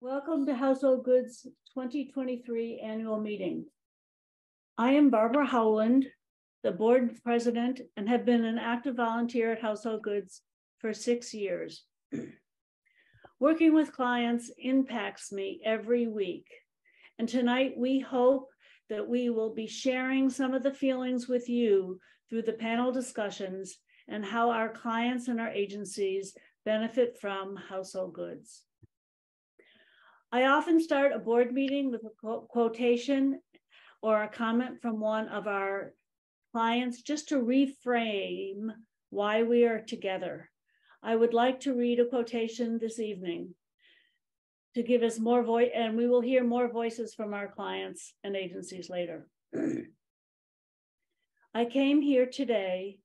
Welcome to Household Goods 2023 annual meeting. I am Barbara Howland, the board president, and have been an active volunteer at Household Goods for 6 years. Working with clients impacts me every week. And tonight we hope that we will be sharing some of the feelings with you through the panel discussions and how our clients and our agencies benefit from Household Goods. I often start a board meeting with a quotation or a comment from one of our clients just to reframe why we are together. I would like to read a quotation this evening to give us more voice, and we will hear more voices from our clients and agencies later. I came here today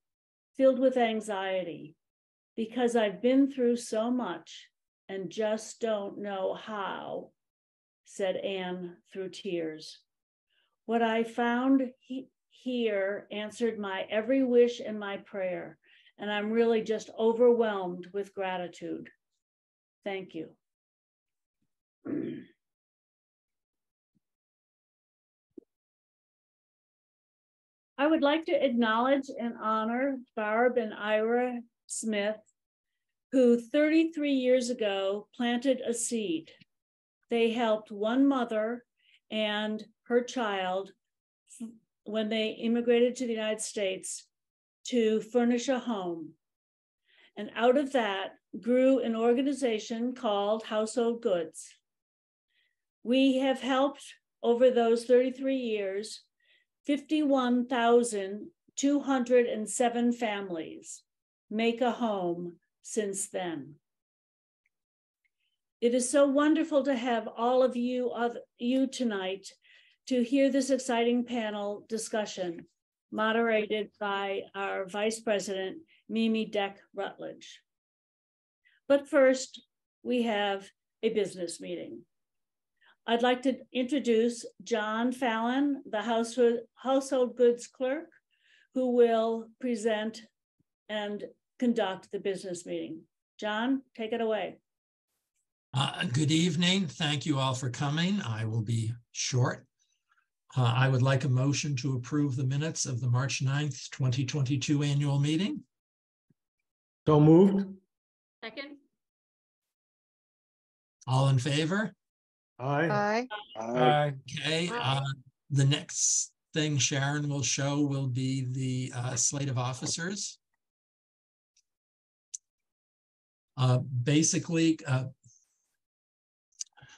filled with anxiety because I've been through so much and just don't know how, said Anne through tears. What I found here answered my every wish and my prayer, and I'm really just overwhelmed with gratitude. Thank you. I would like to acknowledge and honor Barb and Ira Smith, who 33 years ago planted a seed. They helped one mother and her child when they immigrated to the United States to furnish a home. And out of that grew an organization called Household Goods. We have helped over those 33 years, 51,207 families make a home since then. It is so wonderful to have all of you tonight to hear this exciting panel discussion moderated by our Vice President, Mimi Deck Rutledge. But first, we have a business meeting. I'd like to introduce John Fallon, the Household Goods Clerk, who will present and conduct the business meeting. John, take it away. Good evening. Thank you all for coming. I will be short. I would like a motion to approve the minutes of the March 9th, 2022 annual meeting. So moved. Second. All in favor? Aye. Aye. Okay. The next thing Sharon will show will be the slate of officers. Basically,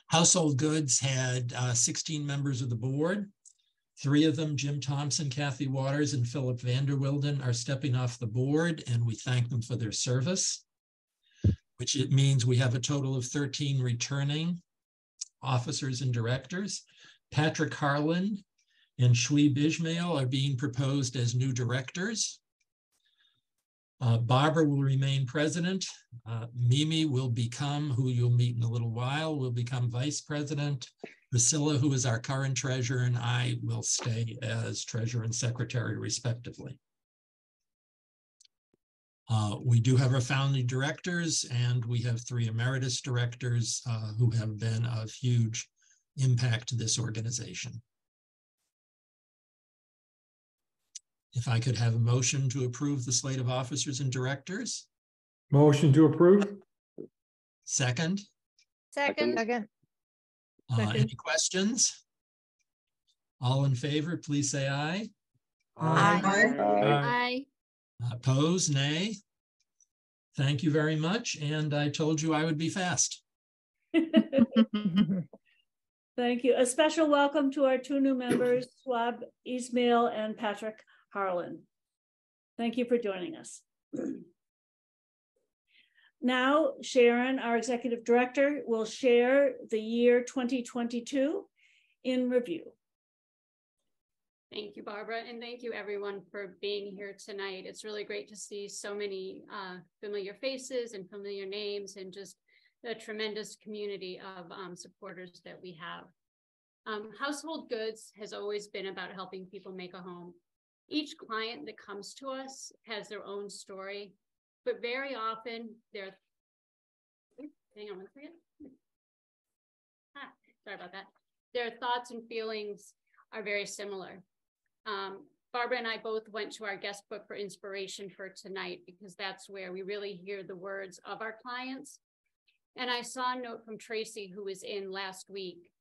Household Goods had 16 members of the board. 3 of them, Jim Thompson, Kathy Waters, and Philip Vanderwilden, are stepping off the board, and we thank them for their service, which it means we have a total of 13 returning officers and directors. Patrick Harlan and Shweeb Ismail are being proposed as new directors. Barbara will remain president. Mimi will become, who you'll meet in a little while, will become vice president. Priscilla, who is our current treasurer, and I will stay as treasurer and secretary, respectively. We do have our founding directors, and we have 3 emeritus directors who have been of huge impact to this organization. If I could have a motion to approve the slate of officers and directors. Motion to approve. Second. Second. Any questions? All in favor, please say aye. Aye. Opposed, nay. Thank you very much. And I told you I would be fast. Thank you. A special welcome to our 2 new members, Shweeb Ismail and Patrick Harlan. Thank you for joining us. Now, Sharon, our executive director, will share the year 2022 in review. Thank you, Barbara, and thank you everyone for being here tonight. It's really great to see so many familiar faces and familiar names, and just the tremendous community of supporters that we have. Household Goods has always been about helping people make a home. Each client that comes to us has their own story, but very often they're, hang on one second. sorry about that. Their thoughts and feelings are very similar. Barbara and I both went to our guest book for inspiration for tonight because that's where we really hear the words of our clients. And I saw a note from Tracy, who was in last week,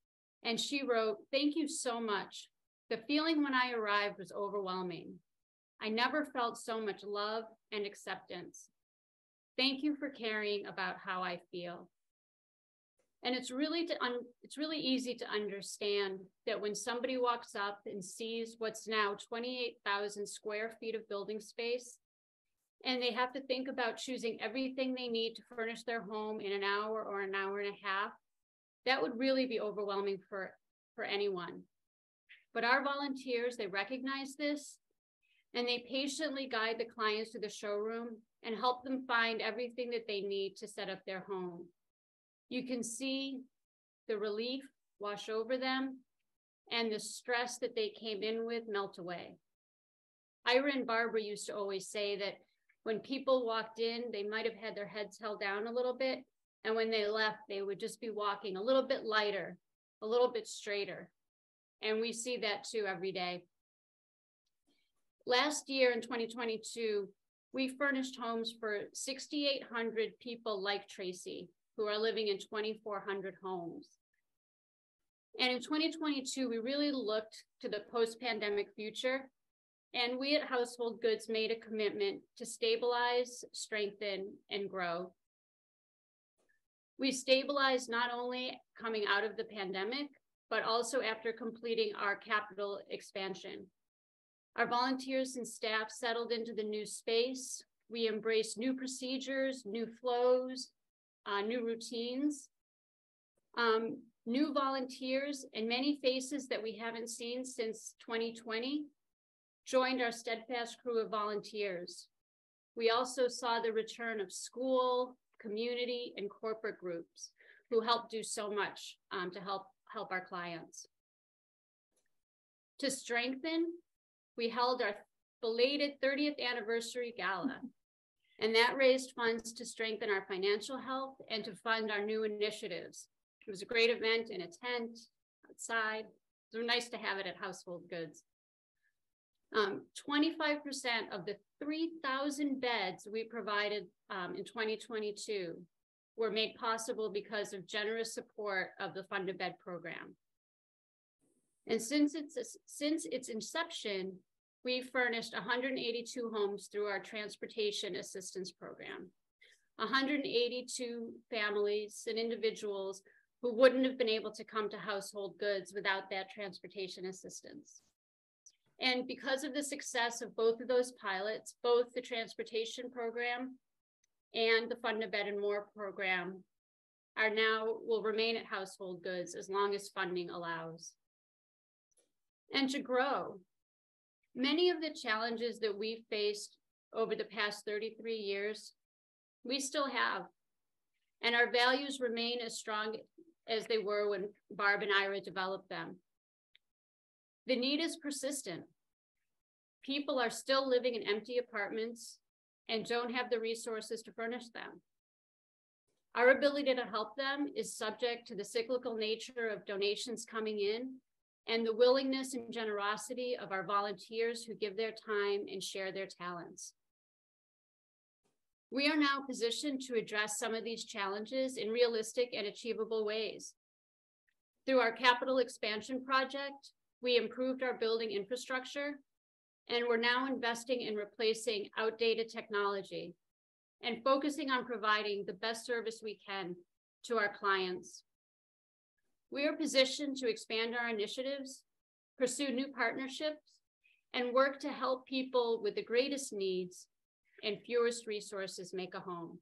and she wrote, "Thank you so much. The feeling when I arrived was overwhelming. I never felt so much love and acceptance. Thank you for caring about how I feel." And it's really easy to understand that when somebody walks up and sees what's now 28,000 square feet of building space, and they have to think about choosing everything they need to furnish their home in an hour or an hour and a half, that would really be overwhelming for anyone. But our volunteers, they recognize this, and they patiently guide the clients to the showroom and help them find everything that they need to set up their home. You can see the relief wash over them and the stress that they came in with melt away. Ira and Barbara used to always say that when people walked in, they might have had their heads held down a little bit, and when they left, they would just be walking a little bit lighter, a little bit straighter. And we see that too every day. Last year in 2022, we furnished homes for 6,800 people like Tracy, who are living in 2,400 homes. And in 2022, we really looked to the post-pandemic future, and we at Household Goods made a commitment to stabilize, strengthen, and grow. We stabilized not only coming out of the pandemic, but also after completing our capital expansion. Our volunteers and staff settled into the new space. We embraced new procedures, new flows, new routines, new volunteers, and many faces that we haven't seen since 2020 joined our steadfast crew of volunteers. We also saw the return of school, community, and corporate groups who helped do so much to help our clients. To strengthen, we held our belated 30th anniversary gala, and that raised funds to strengthen our financial health and to fund our new initiatives. It was a great event in a tent, outside. It was nice to have it at Household Goods. 25% of the 3,000 beds we provided in 2022 were made possible because of generous support of the Fund a Bed program. And since its inception, we furnished 182 homes through our transportation assistance program, 182 families and individuals who wouldn't have been able to come to Household Goods without that transportation assistance. And because of the success of both of those pilots, both the transportation program and the Fund a Bed and More program will remain at Household Goods as long as funding allows. And to grow, many of the challenges that we've faced over the past 33 years, we still have, and our values remain as strong as they were when Barb and Ira developed them. The need is persistent. People are still living in empty apartments and don't have the resources to furnish them. Our ability to help them is subject to the cyclical nature of donations coming in and the willingness and generosity of our volunteers who give their time and share their talents. We are now positioned to address some of these challenges in realistic and achievable ways. Through our capital expansion project, we improved our building infrastructure, and we're now investing in replacing outdated technology and focusing on providing the best service we can to our clients. We are positioned to expand our initiatives, pursue new partnerships, and work to help people with the greatest needs and fewest resources make a home.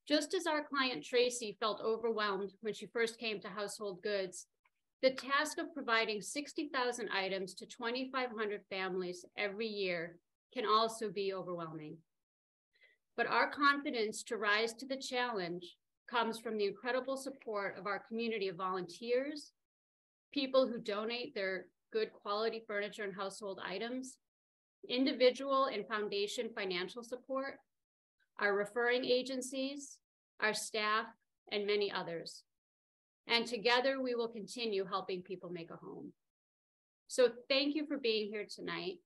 Just as our client Tracy felt overwhelmed when she first came to Household Goods, the task of providing 60,000 items to 2,500 families every year can also be overwhelming. But our confidence to rise to the challenge comes from the incredible support of our community of volunteers, people who donate their good quality furniture and household items, individual and foundation financial support, our referring agencies, our staff, and many others. And together we will continue helping people make a home. So thank you for being here tonight.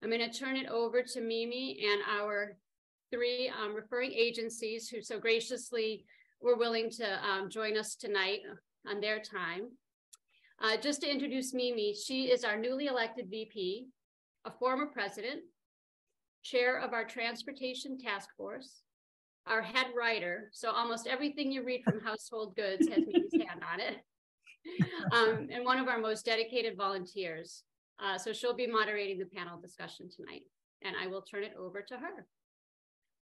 I'm going to turn it over to Mimi and our 3 referring agencies who so graciously were willing to join us tonight on their time. Just to introduce Mimi, she is our newly elected VP, a former president, chair of our transportation task force, our head writer. So almost everything you read from Household Goods has Mimi's hand on it. And one of our most dedicated volunteers. So she'll be moderating the panel discussion tonight, and I will turn it over to her.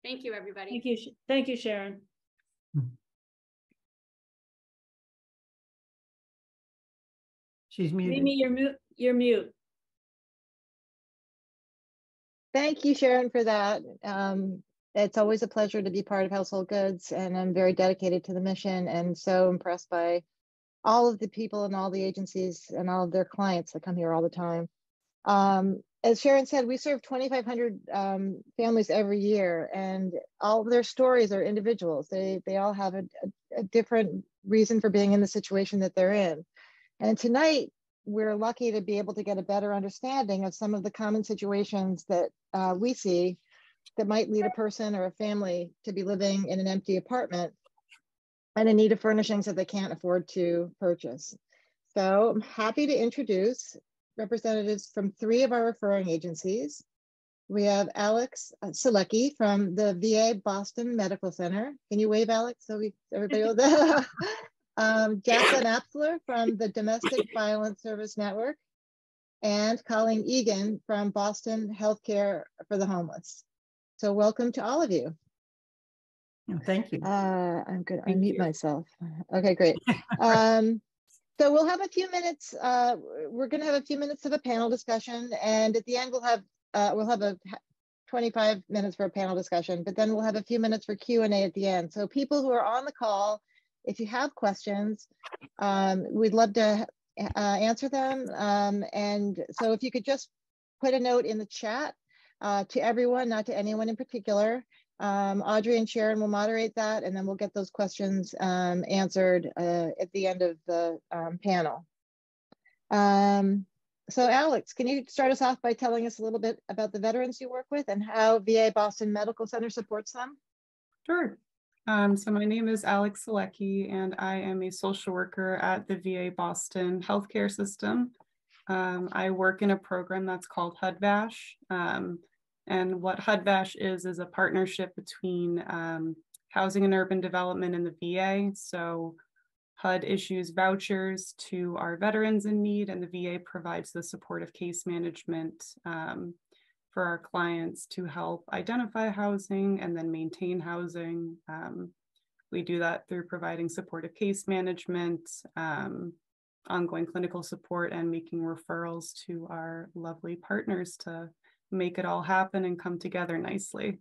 Thank you, everybody. Thank you. Thank you, Sharon. She's muted. Mimi, you're mute. Thank you, Sharon, for that. It's always a pleasure to be part of Household Goods, and I'm very dedicated to the mission and so impressed by all of the people and all the agencies and all of their clients that come here all the time. As Sharon said, we serve 2,500 families every year, and all of their stories are individuals. They all have a different reason for being in the situation that they're in. And tonight, we're lucky to be able to get a better understanding of some of the common situations that we see that might lead a person or a family to be living in an empty apartment and in need of furnishings that they can't afford to purchase. So I'm happy to introduce representatives from 3 of our referring agencies. We have Alex Selecki from the VA Boston Medical Center. Can you wave, Alex, so everybody will know? Jacqueline Apsler from the Domestic Violence Service Network, and Colleen Egan from Boston Healthcare for the Homeless. So welcome to all of you. Thank you. I'm going to unmute myself. Okay, great. So we'll have a few minutes. We're going to have a few minutes of a panel discussion, and at the end we'll have 25 minutes for a panel discussion, but then we'll have a few minutes for Q&A at the end. So people who are on the call, if you have questions, we'd love to answer them. And so if you could just put a note in the chat to everyone, not to anyone in particular. Audrey and Sharon will moderate that, and then we'll get those questions answered at the end of the panel. So Alex, can you start us off by telling us a little bit about the veterans you work with and how VA Boston Medical Center supports them? Sure. So my name is Alex Selecki, and I am a social worker at the VA Boston healthcare system. I work in a program that's called HUD-VASH. And what HUD-VASH is a partnership between Housing and Urban Development and the VA. So HUD issues vouchers to our veterans in need, and the VA provides the supportive case management for our clients to help identify housing and then maintain housing. We do that through providing supportive case management, ongoing clinical support, and making referrals to our lovely partners to make it all happen and come together nicely.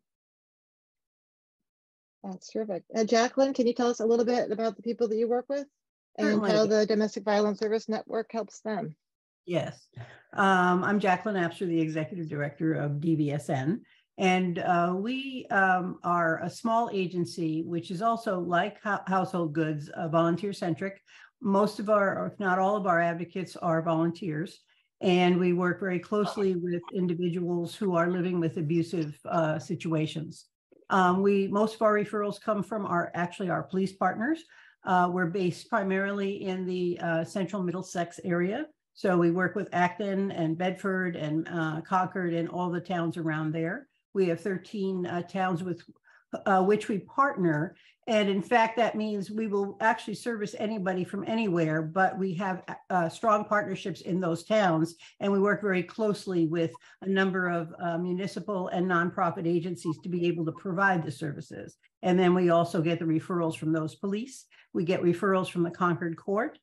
That's terrific. Jacqueline, can you tell us a little bit about the people that you work with and how the Domestic Violence Service Network helps them? Yes, I'm Jacqueline Apsler, the Executive Director of DVSN, and we are a small agency, which is also like Household Goods, volunteer-centric. Most of our, or if not all of our advocates are volunteers, and we work very closely with individuals who are living with abusive situations. Most of our referrals come from our police partners. We're based primarily in the central Middlesex area. So we work with Acton and Bedford and Concord and all the towns around there. We have 13 towns with which we partner. And in fact, that means we will actually service anybody from anywhere, but we have strong partnerships in those towns. And we work very closely with a number of municipal and nonprofit agencies to be able to provide the services. And then we also get the referrals from those police. We get referrals from the Concord Court.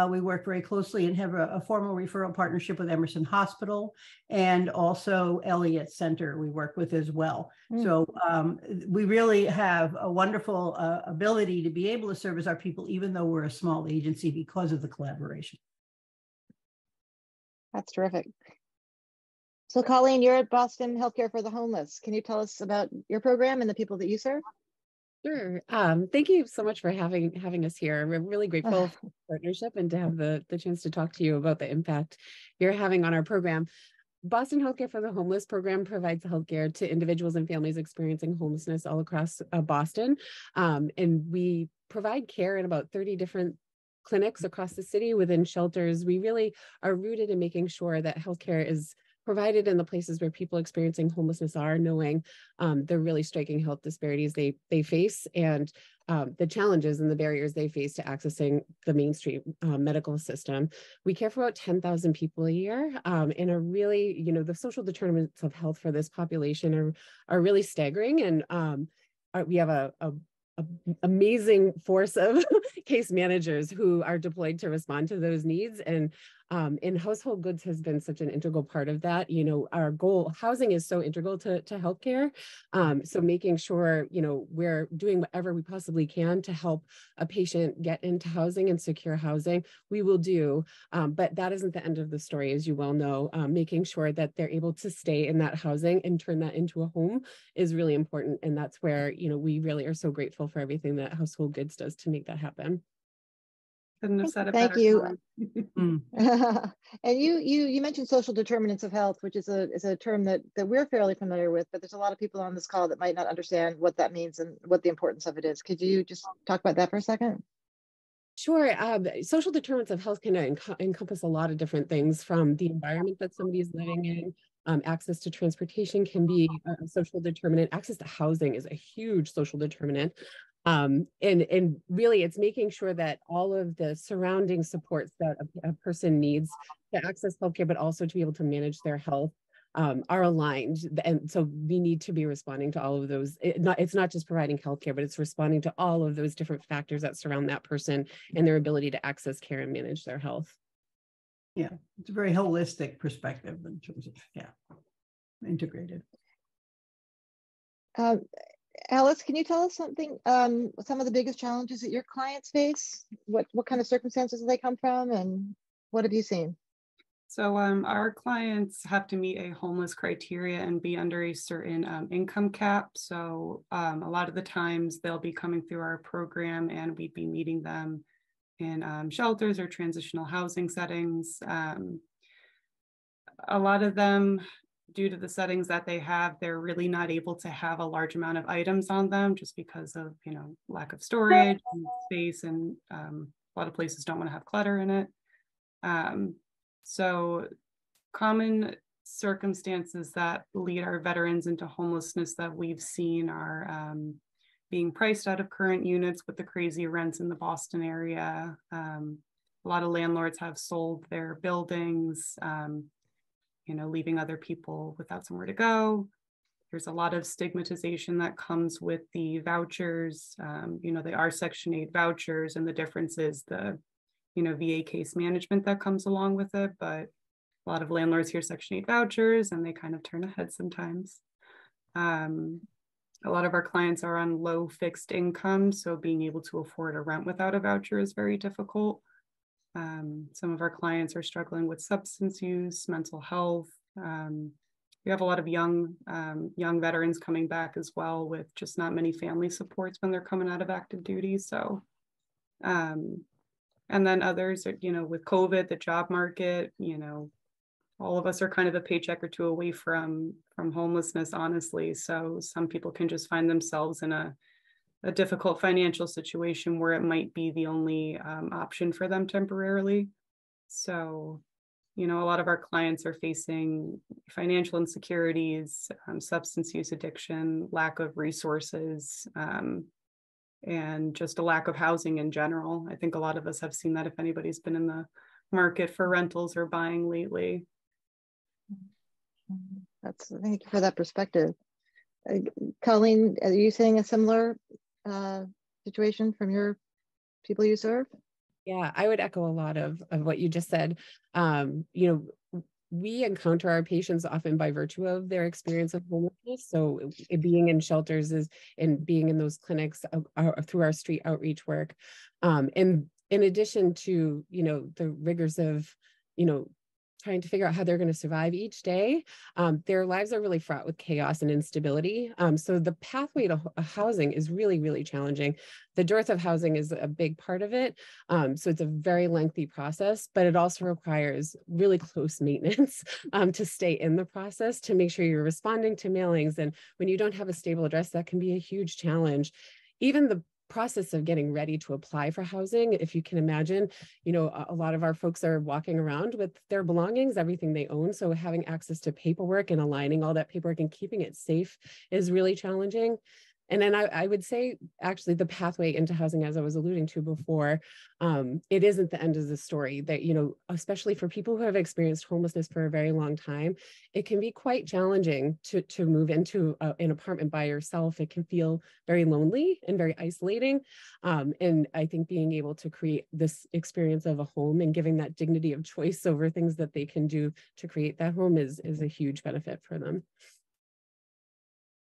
We work very closely and have a formal referral partnership with Emerson Hospital and also Elliott Center we work with as well. So we really have a wonderful ability to be able to service our people, even though we're a small agency, because of the collaboration. That's terrific. So Colleen, you're at Boston Healthcare for the Homeless. Can you tell us about your program and the people that you serve? Sure. Thank you so much for having us here. We're really grateful for the partnership and to have the chance to talk to you about the impact you're having on our program. Boston Healthcare for the Homeless program provides healthcare to individuals and families experiencing homelessness all across Boston. And we provide care in about 30 different clinics across the city within shelters. We really are rooted in making sure that healthcare is provided in the places where people experiencing homelessness are, knowing the really striking health disparities they face and the challenges and the barriers they face to accessing the mainstream medical system. We care for about 10,000 people a year, and are really, the social determinants of health for this population are really staggering. And we have a amazing force of case managers who are deployed to respond to those needs. And household goods has been such an integral part of that. Our goal, housing is so integral to healthcare. So making sure, we're doing whatever we possibly can to help a patient get into housing and secure housing, we will do. But that isn't the end of the story, as you well know. Making sure that they're able to stay in that housing and turn that into a home is really important. And that's where, we really are so grateful for everything that Household Goods does to make that happen. Couldn't have said it Thank better. you. And you mentioned social determinants of health, which is a term that we're fairly familiar with, but there's a lot of people on this call that might not understand what that means and what the importance of it is. Could you just talk about that for a second? Sure. Social determinants of health can encompass a lot of different things, from the environment that somebody is living in. Access to transportation can be a social determinant. Access to housing is a huge social determinant. And really, it's making sure that all of the surrounding supports that a person needs to access healthcare, but also to be able to manage their health, are aligned. And so we need to be responding to all of those. It's not just providing healthcare, but it's responding to all of those different factors that surround that person and their ability to access care and manage their health. Yeah, it's a very holistic perspective in terms of, integrated. Alice, can you tell us something, some of the biggest challenges that your clients face? What kind of circumstances do they come from, and what have you seen? So our clients have to meet a homeless criteria and be under a certain income cap. So a lot of the times they'll be coming through our program and we'd be meeting them in shelters or transitional housing settings. A lot of them, due to the settings that they have, they're really not able to have a large amount of items on them just because of, lack of storage and space, and a lot of places don't want to have clutter in it. So common circumstances that lead our veterans into homelessness that we've seen are being priced out of current units with the crazy rents in the Boston area. A lot of landlords have sold their buildings, leaving other people without somewhere to go. There's a lot of stigmatization that comes with the vouchers. They are Section 8 vouchers, and the difference is the VA case management that comes along with it. But a lot of landlords hear Section 8 vouchers and they kind of turn ahead sometimes. A lot of our clients are on low fixed income, so being able to afford a rent without a voucher is very difficult. Some of our clients are struggling with substance use, mental health. We have a lot of young veterans coming back as well, with just not many family supports when they're coming out of active duty. So, and then others are, with COVID, the job market, all of us are kind of a paycheck or two away from homelessness, honestly. So some people can just find themselves in a difficult financial situation where it might be the only option for them temporarily. So, a lot of our clients are facing financial insecurities, substance use addiction, lack of resources, and just a lack of housing in general. I think a lot of us have seen that if anybody's been in the market for rentals or buying lately. Thank you for that perspective. Colleen, are you seeing a similar situation from your people you serve? Yeah, I would echo a lot of what you just said. We encounter our patients often by virtue of their experience of homelessness. So being in shelters and being in those clinics through our street outreach work. And in addition to, the rigors of, trying to figure out how they're going to survive each day. Their lives are really fraught with chaos and instability. So the pathway to housing is really, really challenging. The dearth of housing is a big part of it. So it's a very lengthy process, but it also requires really close maintenance to stay in the process, to make sure you're responding to mailings. And when you don't have a stable address, that can be a huge challenge. Even the process of getting ready to apply for housing, if you can imagine, you know, a lot of our folks are walking around with their belongings, everything they own. So having access to paperwork and aligning all that paperwork and keeping it safe is really challenging. And then I would say, actually, the pathway into housing, as I was alluding to before, it isn't the end of the story. That, you know, especially for people who have experienced homelessness for a very long time, it can be quite challenging to move into an apartment by yourself. It can feel very lonely and very isolating. And I think being able to create this experience of a home and giving that dignity of choice over things that they can do to create that home is a huge benefit for them.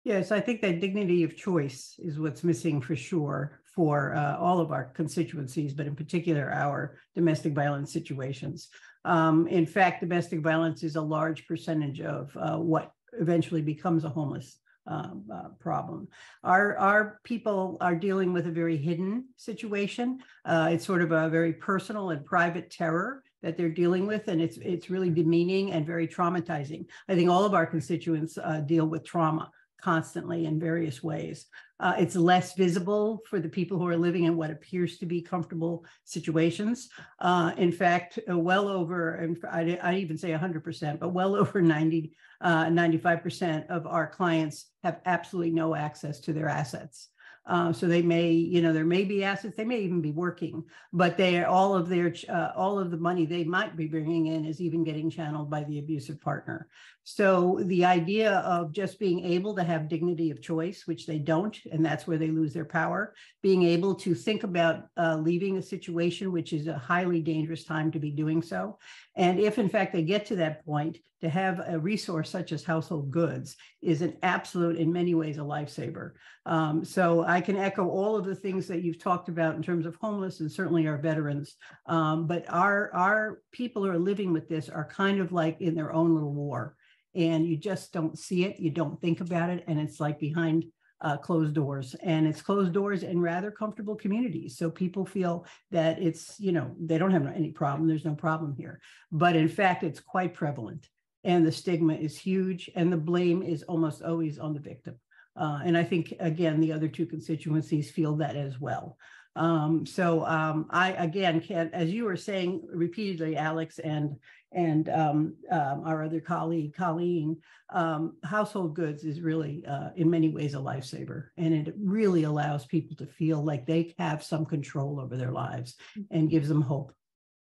Yes, I think that dignity of choice is what's missing for sure for all of our constituencies, but in particular our domestic violence situations. In fact, domestic violence is a large percentage of what eventually becomes a homeless problem. Our people are dealing with a very hidden situation. It's sort of a very personal and private terror that they're dealing with, and it's really demeaning and very traumatizing. I think all of our constituents deal with trauma constantly in various ways. It's less visible for the people who are living in what appears to be comfortable situations. In fact, well over, and I even say 100%, but well over 95% of our clients have absolutely no access to their assets. So they may, you know, there may be assets, they may even be working, but they all of the money they might be bringing in is even getting channeled by the abusive partner. So the idea of just being able to have dignity of choice, which they don't, and that's where they lose their power, being able to think about leaving a situation, which is a highly dangerous time to be doing so. And if in fact they get to that point, to have a resource such as Household Goods is an absolute, in many ways, a lifesaver. So I can echo all of the things that you've talked about in terms of homeless and certainly our veterans. But our people who are living with this are kind of like in their own little war. And you just don't see it, you don't think about it, and it's like behind closed doors, and it's closed doors in rather comfortable communities. So people feel that it's, you know, they don't have any problem, there's no problem here. But in fact, it's quite prevalent, and the stigma is huge, and the blame is almost always on the victim. And I think, again, the other two constituencies feel that as well. I, again, can, as you were saying repeatedly, Alex, and our other colleague, Colleen, Household Goods is really, in many ways, a lifesaver. And it really allows people to feel like they have some control over their lives and gives them hope.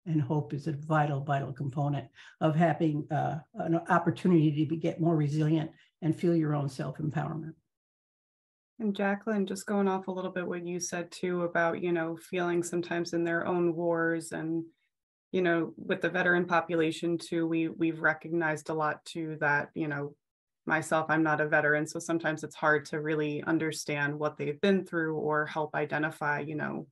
And hope is a vital, vital component of having an opportunity to get more resilient and feel your own self-empowerment. And Jacqueline, just going off a little bit what you said too about, you know, feeling sometimes in their own wars, and, you know, with the veteran population too, we've recognized a lot too that, you know, myself, I'm not a veteran, so sometimes it's hard to really understand what they've been through or help identify, you know,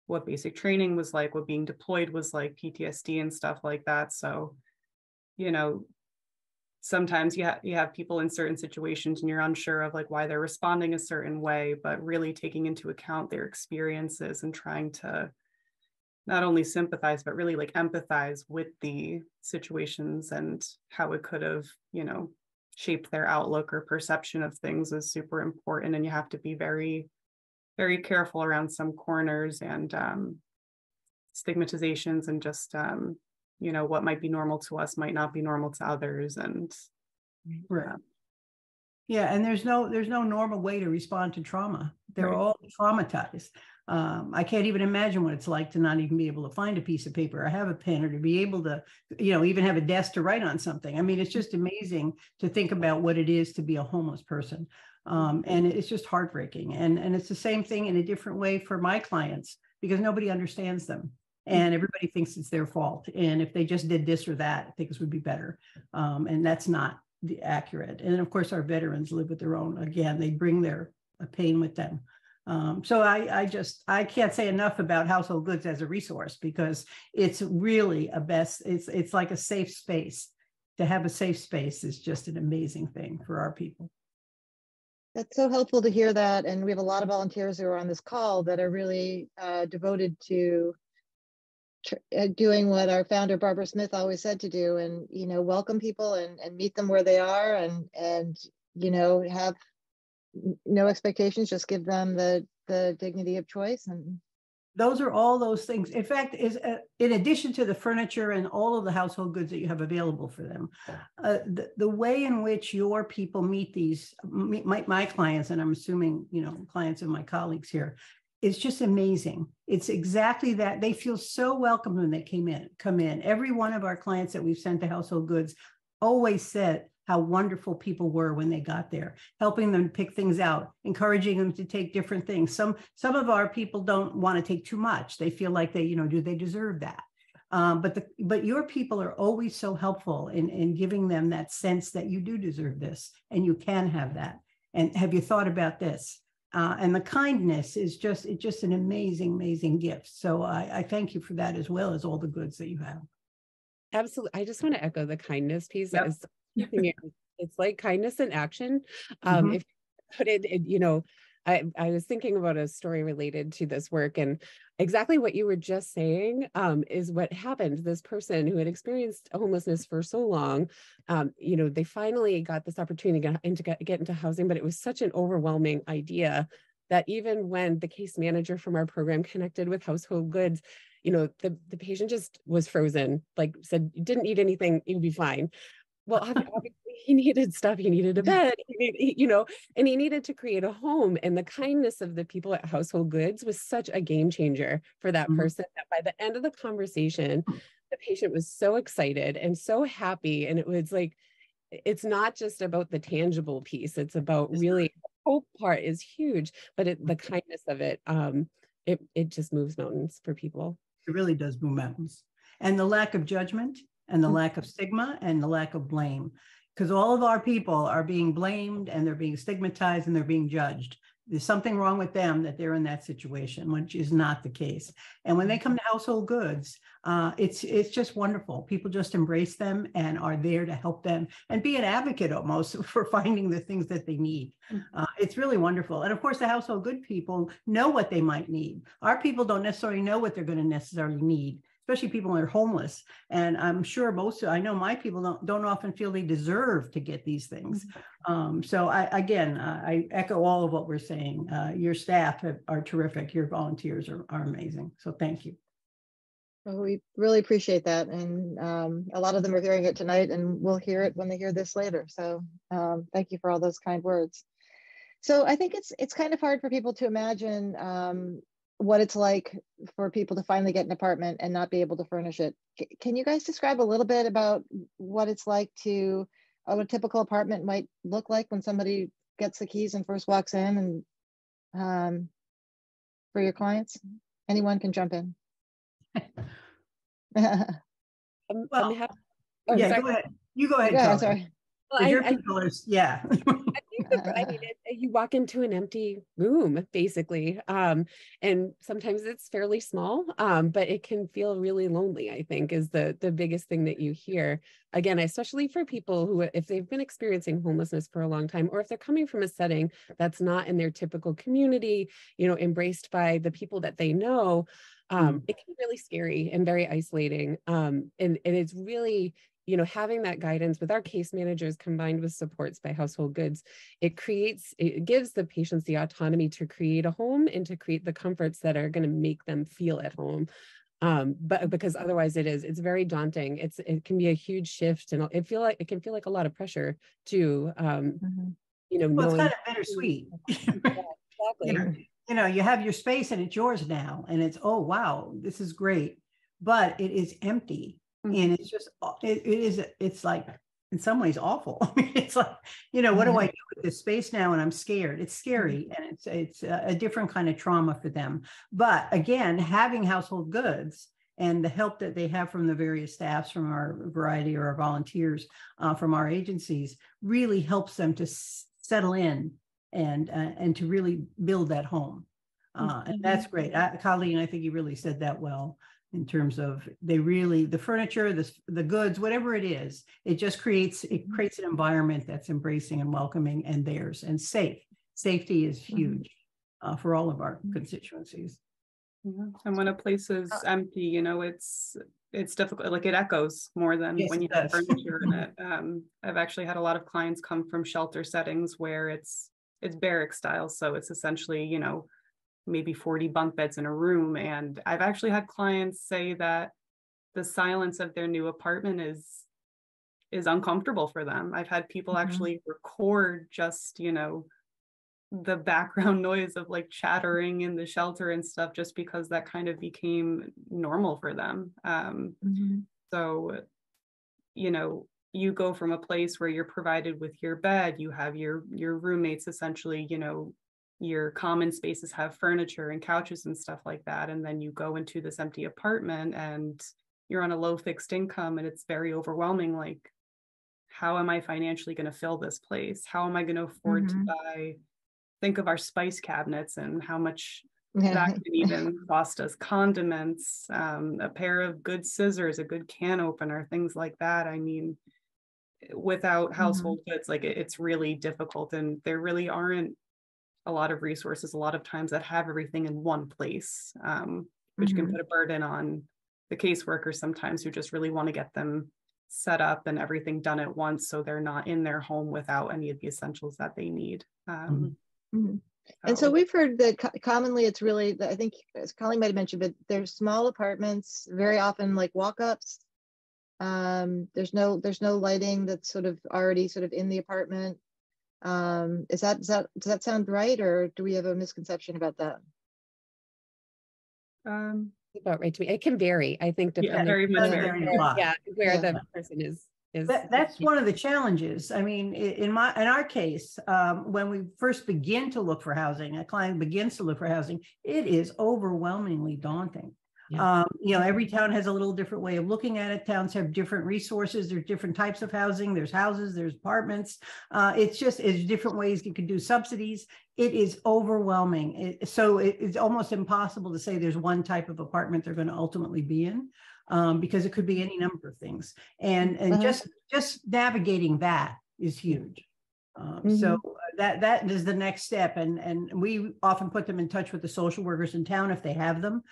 what basic training was like, what being deployed was like, PTSD and stuff like that. So, you know, sometimes you have people in certain situations and you're unsure of like why they're responding a certain way, but really taking into account their experiences and trying to not only sympathize, but really like empathize with the situations and how it could have, you know, shaped their outlook or perception of things is super important. And you have to be very, very careful around some corners and stigmatizations, and just you know, what might be normal to us might not be normal to others. And yeah, and there's no normal way to respond to trauma. They're all traumatized. I can't even imagine what it's like to not even be able to find a piece of paper or have a pen, or to be able to, you know, even have a desk to write on something. I mean, it's just amazing to think about what it is to be a homeless person. And it's just heartbreaking. And it's the same thing in a different way for my clients, because nobody understands them. And everybody thinks it's their fault. And if they just did this or that, things would be better. And that's not accurate. And of course, our veterans live with their own, again, they bring their pain with them. So I can't say enough about Household Goods as a resource, because it's really it's like a safe space. to have a safe space is just an amazing thing for our people. That's so helpful to hear that. And we have a lot of volunteers who are on this call that are really devoted to doing what our founder, Barbara Smith, always said to do, and, you know, welcome people and meet them where they are, and, you know, have no expectations, just give them the dignity of choice. And those are all those things. In fact, is in addition to the furniture and all of the household goods that you have available for them, the way in which your people meet my clients, and I'm assuming, you know, clients of my colleagues here, is just amazing. It's exactly that. They feel so welcome when they come in. Every one of our clients that we've sent to household goods always said how wonderful people were when they got there, helping them pick things out, encouraging them to take different things. Some of our people don't want to take too much. They feel like they, you know, do they deserve that? But your people are always so helpful in giving them that sense that you do deserve this and you can have that. And have you thought about this? And the kindness is just an amazing, amazing gift. So I thank you for that, as well as all the goods that you have. Absolutely. I just want to echo the kindness piece. Yep. It's like kindness in action. Mhm. If you put it, you know, I was thinking about a story related to this work, and exactly what you were just saying is what happened. This person who had experienced homelessness for so long, you know, they finally got this opportunity to get into housing, but it was such an overwhelming idea that even when the case manager from our program connected with household goods, you know, the patient just was frozen, like said, you didn't need anything, you'd be fine. Well, obviously he needed stuff. He needed a bed, you know, and he needed to create a home. And the kindness of the people at Household Goods was such a game changer for that person that by the end of the conversation, the patient was so excited and so happy. And it was like, it's not just about the tangible piece. It's about really, the hope part is huge, but the kindness of it, it just moves mountains for people. It really does move mountains. And the lack of judgment, and the lack of stigma, and the lack of blame, because all of our people are being blamed and they're being stigmatized and they're being judged. There's something wrong with them that they're in that situation, which is not the case. And when they come to Household Goods, it's just wonderful. People just embrace them and are there to help them and be an advocate almost for finding the things that they need. It's really wonderful. And of course, the Household Good people know what they might need. Our people don't necessarily know what they're going to necessarily need, especially people who are homeless. And I'm sure I know my people don't often feel they deserve to get these things. So I echo all of what we're saying. Your staff are terrific. Your volunteers are amazing. So thank you. Well, we really appreciate that. And a lot of them are hearing it tonight, and we'll hear it when they hear this later. So thank you for all those kind words. So I think it's kind of hard for people to imagine what it's like for people to finally get an apartment and not be able to furnish it. Can you guys describe a little bit about what it's like what a typical apartment might look like when somebody gets the keys and first walks in, and for your clients? Anyone can jump in. Well, yeah, go ahead. You go ahead. Yeah, sorry. Well, Your people are, yeah. I mean, you walk into an empty room, basically, and sometimes it's fairly small, but it can feel really lonely, I think, is the biggest thing that you hear. Again, especially for people who, if they've been experiencing homelessness for a long time, or if they're coming from a setting that's not in their typical community, you know, embraced by the people that they know, it can be really scary and very isolating. And it's really, you know, having that guidance with our case managers combined with supports by Household Goods, it gives the patients the autonomy to create a home and to create the comforts that are going to make them feel at home. But because otherwise it's very daunting. It can be a huge shift, and it can feel like a lot of pressure too. You know, Well, knowing, it's kind of bittersweet. exactly. You know, you have your space and it's yours now, and it's, oh wow, this is great, but it is empty. And it's just, it's like, in some ways awful. I mean, it's like, you know, what do I do with this space now? And I'm scared. It's scary. And it's a different kind of trauma for them. But again, having Household Goods and the help that they have from the various staffs, from our variety or our volunteers from our agencies, really helps them to settle in and to really build that home. And that's great. Colleen, I think you really said that well. in terms of the furniture, the goods, whatever it is, it just creates an environment that's embracing and welcoming and theirs and safe. Safety is huge for all of our constituencies. Yeah. And when a place is empty, you know, it's difficult. Like, it echoes more than when you have furniture in it. I've actually had a lot of clients come from shelter settings where it's barrack style. So it's essentially, you know, maybe 40 bunk beds in a room. And I've actually had clients say that the silence of their new apartment is uncomfortable for them. I've had people actually record just, you know, the background noise of like chattering in the shelter and stuff, just because that kind of became normal for them. So, you know, you go from a place where you're provided with your bed, you have your roommates, essentially, you know, your common spaces have furniture and couches and stuff like that. And then you go into this empty apartment and you're on a low fixed income, and it's very overwhelming. Like, how am I financially going to fill this place? How am I going to afford to buy? Think of our spice cabinets and how much that can even cost us. Condiments, a pair of good scissors, a good can opener, things like that. I mean, without household goods, like it's really difficult, and there really aren't a lot of resources a lot of times that have everything in one place, which can put a burden on the caseworkers sometimes, who just really want to get them set up and everything done at once, so they're not in their home without any of the essentials that they need. And so we've heard that commonly it's really, I think as Colleen might have mentioned, but there's small apartments, very often like walk-ups. There's no lighting that's sort of already sort of in the apartment. Does that sound right, or do we have a misconception about that? About right to me. It can vary, I think, depending very much vary. Where the person is. That's one of the challenges. I mean, in our case, when we first begin to look for housing, a client begins to look for housing, it is overwhelmingly daunting. You know, every town has a little different way of looking at it. Towns have different resources. There's different types of housing. There's houses, there's apartments. It's different ways you can do subsidies. It is overwhelming. It's almost impossible to say there's one type of apartment they're going to ultimately be in. Because it could be any number of things, and just navigating that is huge. So that is the next step, and we often put them in touch with the social workers in town if they have them.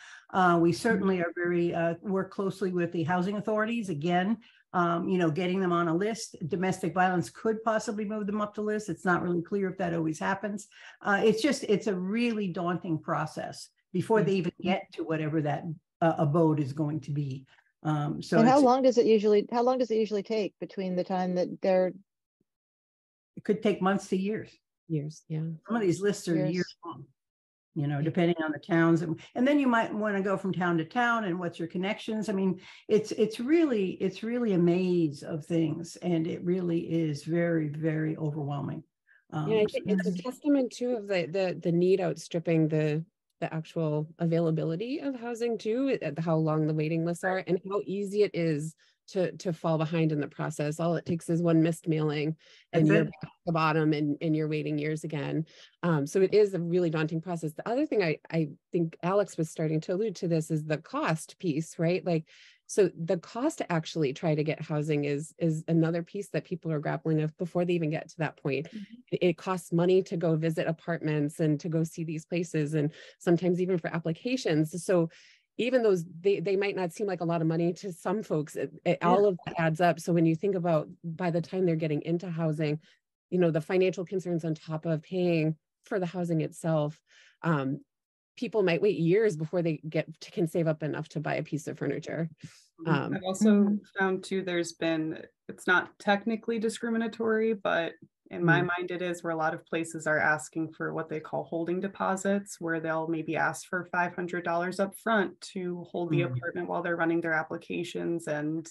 We certainly are very work closely with the housing authorities. Again, you know, getting them on a list. Domestic violence could possibly move them up the list. It's not really clear if that always happens. It's a really daunting process before they even get to whatever that abode is going to be. So and how long does it usually take between the time that it could take months to years. Yeah. Some of these lists are years long, you know, depending on the towns. And then you might want to go from town to town, and what's your connections. I mean, it's really a maze of things, and it really is very, very overwhelming. I think it's a testament too of the need outstripping the actual availability of housing too, how long the waiting lists are, and how easy it is to fall behind in the process. All it takes is one missed mailing and you're back at the bottom and you're waiting years again. So it is a really daunting process. The other thing I think Alex was starting to allude to this is the cost piece, right? Like, so the cost to actually try to get housing is another piece that people are grappling with before they even get to that point. It costs money to go visit apartments and to go see these places, and sometimes even for applications. So even those, they might not seem like a lot of money to some folks, all of that adds up. So when you think about by the time they're getting into housing, you know, the financial concerns on top of paying for the housing itself, people might wait years before they can save up enough to buy a piece of furniture. I've also found too, it's not technically discriminatory, but in my mind it is, where a lot of places are asking for what they call holding deposits, where they'll maybe ask for $500 up front to hold the apartment while they're running their applications. And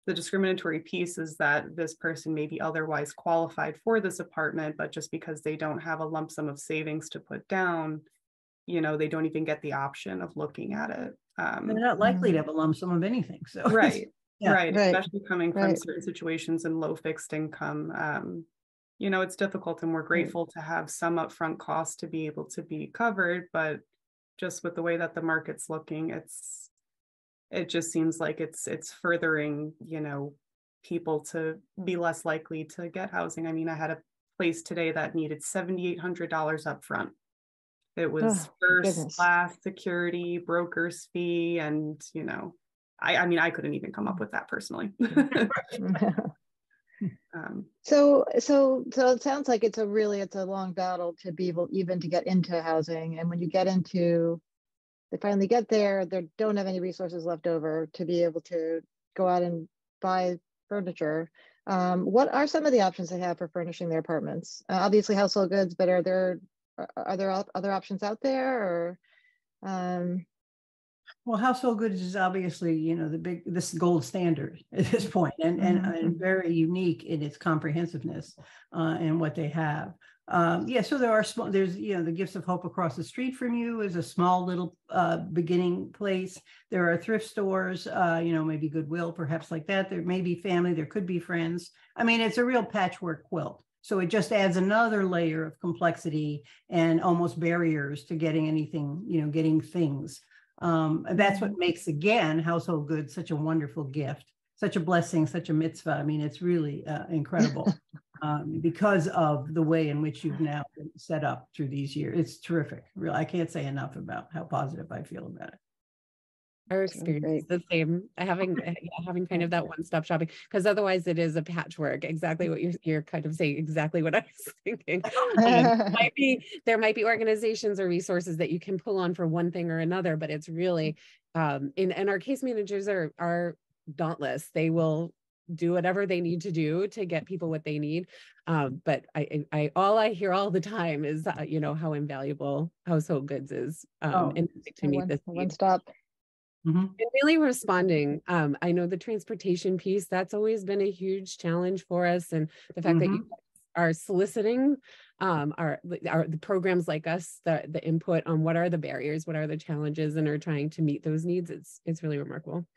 the discriminatory piece is that this person may be otherwise qualified for this apartment, but just because they don't have a lump sum of savings to put down, you know, they don't even get the option of looking at it. They're not likely to have a lump sum of anything. So right, right. Especially coming from certain situations in low fixed income. You know, it's difficult, and we're grateful to have some upfront costs to be able to be covered, but just with the way that the market's looking, it just seems like it's furthering, people to be less likely to get housing. I mean, I had a place today that needed $7,800 up front. It was first goodness. class security, broker's fee, and I mean, I couldn't even come up with that personally. So it sounds like it's a long battle to be able even to get into housing. And when you get into, they finally get there, they don't have any resources left over to be able to go out and buy furniture. What are some of the options they have for furnishing their apartments? Obviously household goods, but are there other options out there, or? Well, household goods is obviously, this gold standard at this point, and very unique in its comprehensiveness and what they have. So there are small. There's the Gifts of Hope across the street from you is a small little beginning place. There are thrift stores, maybe Goodwill, perhaps like that. There may be family. There could be friends. I mean, it's a real patchwork quilt. So it just adds another layer of complexity and almost barriers to getting anything, getting things. And that's what makes, again, household goods such a wonderful gift, such a blessing, such a mitzvah. I mean, it's really incredible because of the way in which you've now been set up through these years. It's terrific. Really, I can't say enough about how positive I feel about it. Our experience is the same, having kind of that one-stop shopping, because otherwise it is a patchwork. Exactly what you're kind of saying, exactly what I was thinking. There might be organizations or resources that you can pull on for one thing or another, but it's really, and our case managers are dauntless. They will do whatever they need to do to get people what they need. But all I hear all the time is, how invaluable household goods is, and to meet this one stop. Mm-hmm. And really responding. I know the transportation piece, that's always been a huge challenge for us. And the fact that you are soliciting the programs like us, the input on what are the barriers, what are the challenges, and are trying to meet those needs, it's really remarkable.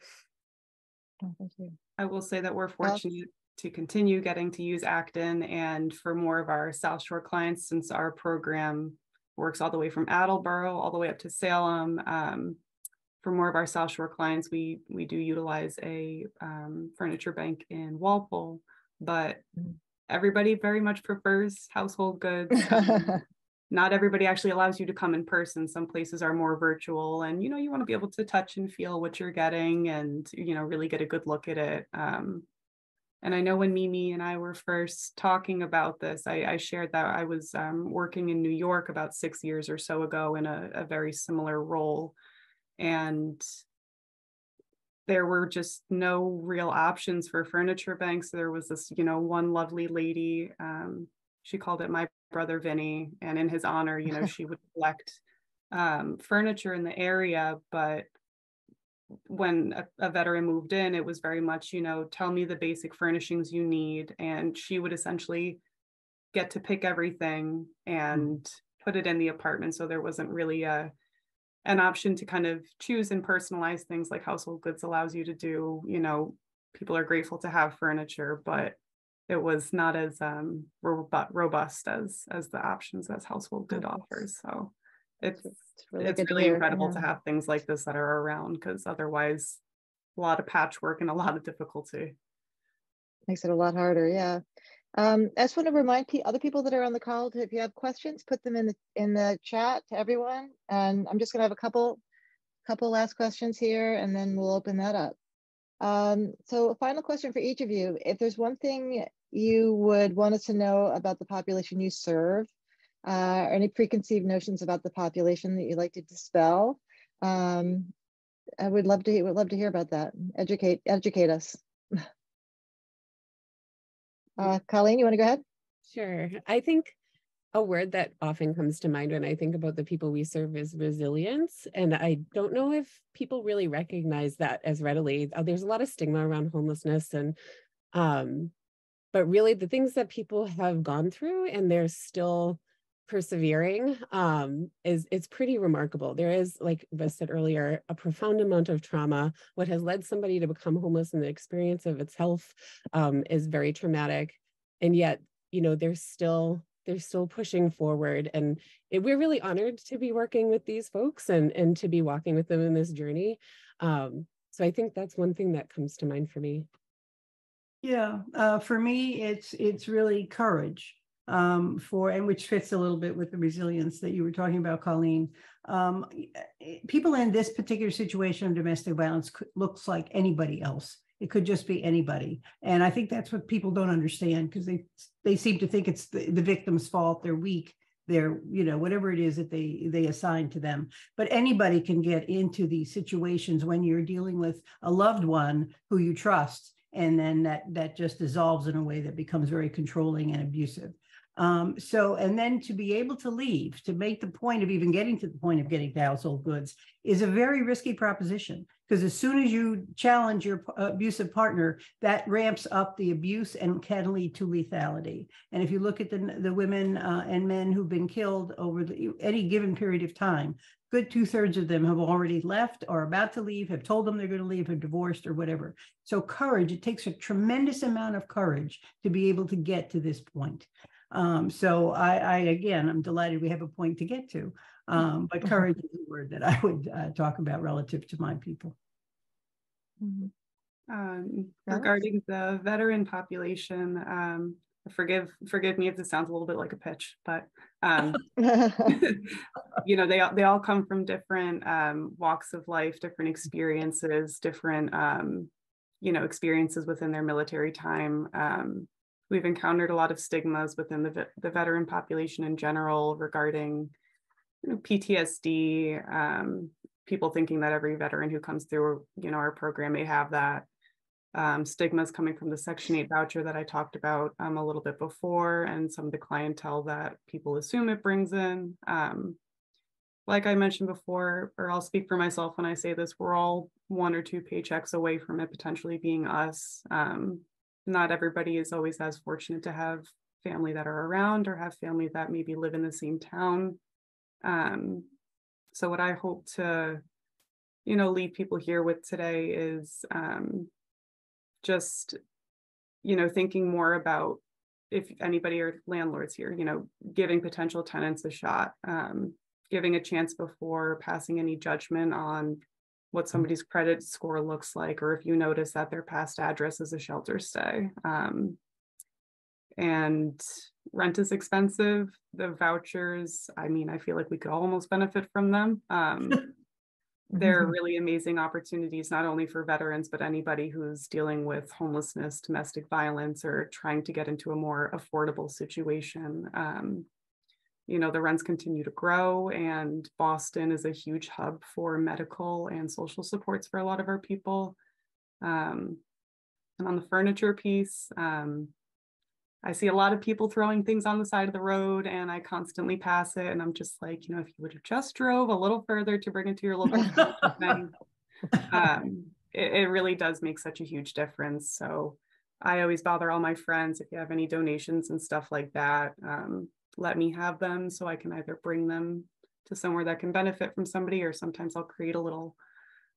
Oh, thank you. I will say that we're fortunate to continue getting to use Acton, and for more of our South Shore clients, since our program works all the way from Attleboro all the way up to Salem. For more of our South Shore clients, we do utilize a furniture bank in Walpole, but everybody very much prefers household goods. Not everybody actually allows you to come in person. Some places are more virtual, and you want to be able to touch and feel what you're getting, and really get a good look at it. And I know when Mimi and I were first talking about this, I shared that I was working in New York about 6 years or so ago in a very similar role. And there were just no real options for furniture banks. There was this, one lovely lady, she called it My Brother Vinny, and in his honor, she would collect furniture in the area. But when a veteran moved in, it was very much, tell me the basic furnishings you need. And she would essentially get to pick everything and put it in the apartment. So there wasn't really an option to kind of choose and personalize things like household goods allows you to do. People are grateful to have furniture, but it was not as robust as the options as household good offers. So it's really incredible to have things like this that are around, because otherwise a lot of patchwork and a lot of difficulty. Makes it a lot harder. Yeah. I just want to remind other people that are on the call, if you have questions, put them in the chat to everyone. And I'm just going to have a couple last questions here, and then we'll open that up. So a final question for each of you. If there's one thing you would want us to know about the population you serve, or any preconceived notions about the population that you'd like to dispel, I would love to hear about that. Educate us. Colleen, you want to go ahead? Sure. I think a word that often comes to mind when I think about the people we serve is resilience. And I don't know if people really recognize that as readily. There's a lot of stigma around homelessness, and but really the things that people have gone through and they're still persevering, it's pretty remarkable. There is, like I said earlier, a profound amount of trauma. What has led somebody to become homeless and the experience of itself is very traumatic. And yet, they're still pushing forward. And we're really honored to be working with these folks and to be walking with them in this journey. So I think that's one thing that comes to mind for me. Yeah, for me, it's really courage, and which fits a little bit with the resilience that you were talking about, Colleen. People in this particular situation of domestic violence looks like anybody else. It could just be anybody, and I think that's what people don't understand, because they seem to think it's the victim's fault. They're weak. They're, whatever it is that they assign to them. But anybody can get into these situations when you're dealing with a loved one who you trust. And then that just dissolves in a way that becomes very controlling and abusive. And then to be able to leave, to make the point of even getting to the point of getting to household goods is a very risky proposition, because as soon as you challenge your abusive partner, that ramps up the abuse and can lead to lethality. And if you look at the women and men who've been killed over any given period of time, good 2/3 of them have already left or about to leave, have told them they're going to leave, have divorced or whatever. So courage, it takes a tremendous amount of courage to be able to get to this point. So again, I'm delighted we have a point to get to, but courage is a word that I would talk about relative to my people. Regarding the veteran population, forgive me if this sounds a little bit like a pitch, but they all come from different walks of life, different experiences, different experiences within their military time. We've encountered a lot of stigmas within the veteran population in general regarding PTSD, people thinking that every veteran who comes through our program may have that. Stigmas coming from the Section 8 voucher that I talked about a little bit before, and some of the clientele that people assume it brings in. Like I mentioned before, or I'll speak for myself when I say this, we're all 1 or 2 paychecks away from it potentially being us. Not everybody is always as fortunate to have family that are around or have family that maybe live in the same town. So what I hope to, leave people here with today is just, thinking more about, if anybody are landlords here, giving potential tenants a shot, giving a chance before passing any judgment on what somebody's credit score looks like, or if you notice that their past address is a shelter stay. And rent is expensive. The vouchers, I feel like we could almost benefit from them. They're really amazing opportunities, not only for veterans, but anybody who's dealing with homelessness, domestic violence, or trying to get into a more affordable situation. The rents continue to grow, and Boston is a huge hub for medical and social supports for a lot of our people. And on the furniture piece, I see a lot of people throwing things on the side of the road, and I constantly pass it. And I'm just like, if you would have just drove a little further to bring it to your local thing, it really does make such a huge difference. So I always bother all my friends, if you have any donations and stuff like that, let me have them so I can either bring them to somewhere that can benefit from somebody, or sometimes I'll create a little